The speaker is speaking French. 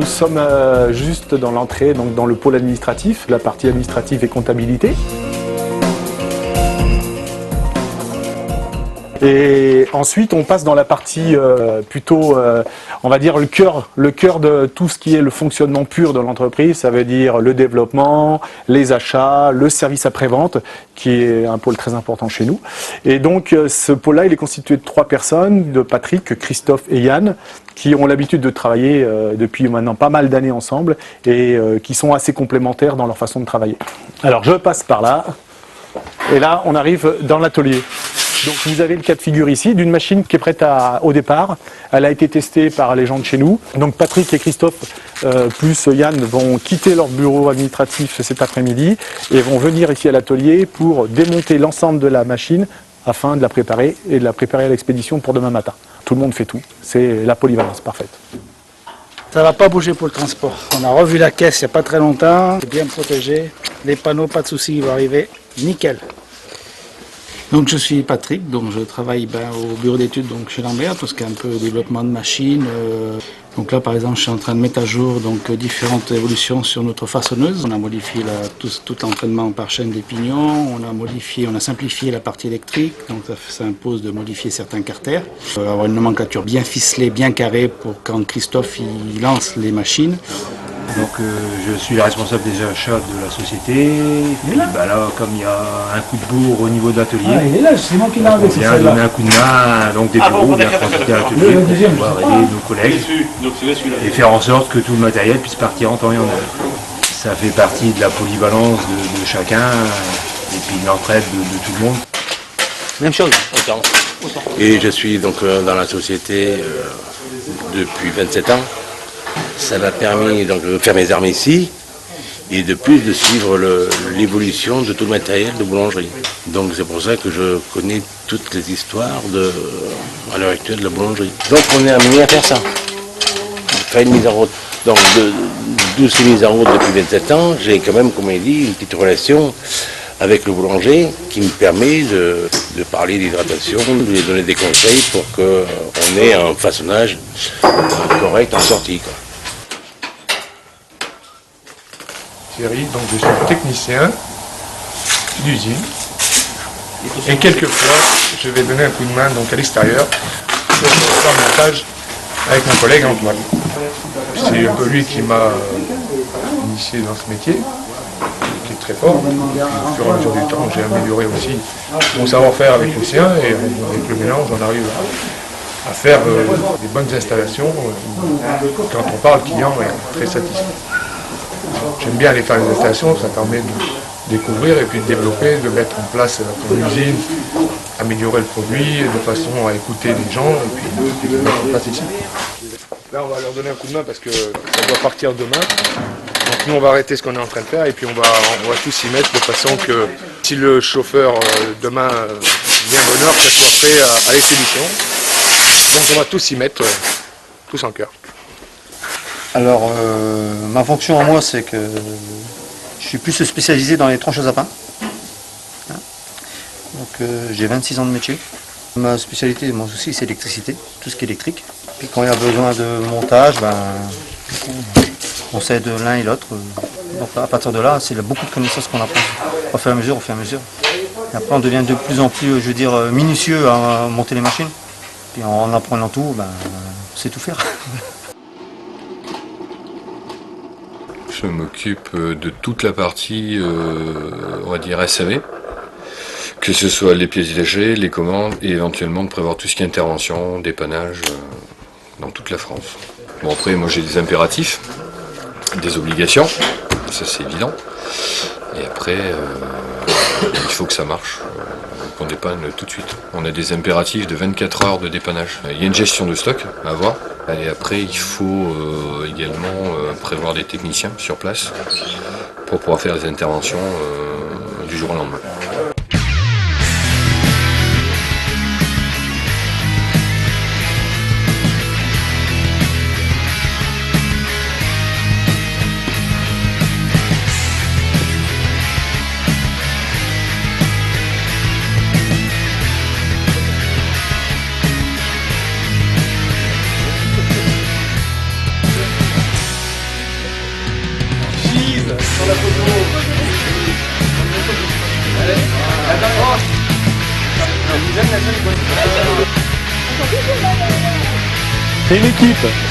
Nous sommes juste dans l'entrée, donc dans le pôle administratif, la partie administrative et comptabilité. Et ensuite, on passe dans la partie plutôt, on va dire, le cœur de tout ce qui est le fonctionnement pur de l'entreprise. Ça veut dire le développement, les achats, le service après-vente, qui est un pôle très important chez nous. Et donc, ce pôle-là, il est constitué de 3 personnes, de Patrick, Christophe et Yann, qui ont l'habitude de travailler depuis maintenant pas mal d'années ensemble et qui sont assez complémentaires dans leur façon de travailler. Alors, je passe par là. Et là, on arrive dans l'atelier. Donc vous avez le cas de figure ici d'une machine qui est prête au départ. Elle a été testée par les gens de chez nous. Donc Patrick et Christophe plus Yann vont quitter leur bureau administratif cet après-midi et vont venir ici à l'atelier pour démonter l'ensemble de la machine afin de la préparer et de la préparer à l'expédition pour demain matin. Tout le monde fait tout. C'est la polyvalence parfaite. Ça ne va pas bouger pour le transport. On a revu la caisse il n'y a pas très longtemps. C'est bien protégé. Les panneaux, pas de soucis, ils vont arriver. Nickel. Donc je suis Patrick, donc je travaille au bureau d'études chez Lambert, tout ce qui est un peu développement de machines. Donc là par exemple je suis en train de mettre à jour différentes évolutions sur notre façonneuse. On a modifié tout l'entraînement par chaîne des pignons, on a simplifié la partie électrique, donc ça impose de modifier certains carters. Avoir une nomenclature bien ficelée, bien carrée pour quand Christophe il lance les machines. Donc je suis le responsable des achats de la société. Et puis là, comme il y a un coup de bourre au niveau de l'atelier, il est là, c'est moi qui l'ai on vient donner un coup de main, donc des bureaux, bien transiter à l'atelier pour pouvoir aider nos collègues et faire en sorte que tout le matériel puisse partir en temps et en heure. Ça fait partie de la polyvalence de chacun et puis de l'entraide de tout le monde. Même chose. Et je suis donc dans la société depuis 27 ans. Ça m'a permis donc, de faire mes armes ici et de plus de suivre l'évolution de tout le matériel de boulangerie. Donc c'est pour ça que je connais toutes les histoires à l'heure actuelle de la boulangerie. Donc on est amené à faire ça. Faire une mise en route. Donc d'où ces mises en route depuis 27 ans, j'ai quand même, comme il dit, une petite relation avec le boulanger qui me permet de parler d'hydratation, de lui donner des conseils pour qu'on ait un façonnage correct en sortie, quoi. Thierry, donc je suis technicien d'usine et quelquefois je vais donner un coup de main à l'extérieur pour faire le montage avec mon collègue Antoine. C'est un peu lui qui m'a initié dans ce métier, qui est très fort. Au fur et à mesure du temps, j'ai amélioré aussi mon savoir-faire avec le sien et avec le mélange, on arrive à faire des bonnes installations. Quand on parle, le client est très satisfait. J'aime bien aller faire les installations, ça permet de découvrir et puis de développer, de mettre en place une usine, améliorer le produit de façon à écouter les gens et puis de mettre en place ici. Là on va leur donner un coup de main parce que ça doit partir demain. Donc nous on va arrêter ce qu'on est en train de faire et puis on va tous y mettre de façon que si le chauffeur demain vient bonne heure, qu'il soit prêt à l'expédition. Donc on va tous y mettre, tous en cœur. Alors, ma fonction à moi, c'est que je suis plus spécialisé dans les tranches à pain. Donc, j'ai 26 ans de métier. Ma spécialité, moi aussi, c'est l'électricité, tout ce qui est électrique. Puis quand il y a besoin de montage, on s'aide l'un et l'autre. Donc à partir de là, c'est beaucoup de connaissances qu'on apprend. Au fur et à mesure, Et après, on devient de plus en plus, minutieux à monter les machines. Puis en apprenant tout, on sait tout faire. Je m'occupe de toute la partie, on va dire SAV, que ce soit les pièces détachées, les commandes et éventuellement de prévoir tout ce qui est intervention, dépannage dans toute la France. Bon après moi j'ai des impératifs, des obligations, ça c'est évident, et après il faut que ça marche, qu'on dépanne tout de suite. On a des impératifs de 24 heures de dépannage. Il y a une gestion de stock à avoir. Et après, il faut également prévoir des techniciens sur place pour pouvoir faire les interventions du jour au lendemain. C'est une équipe.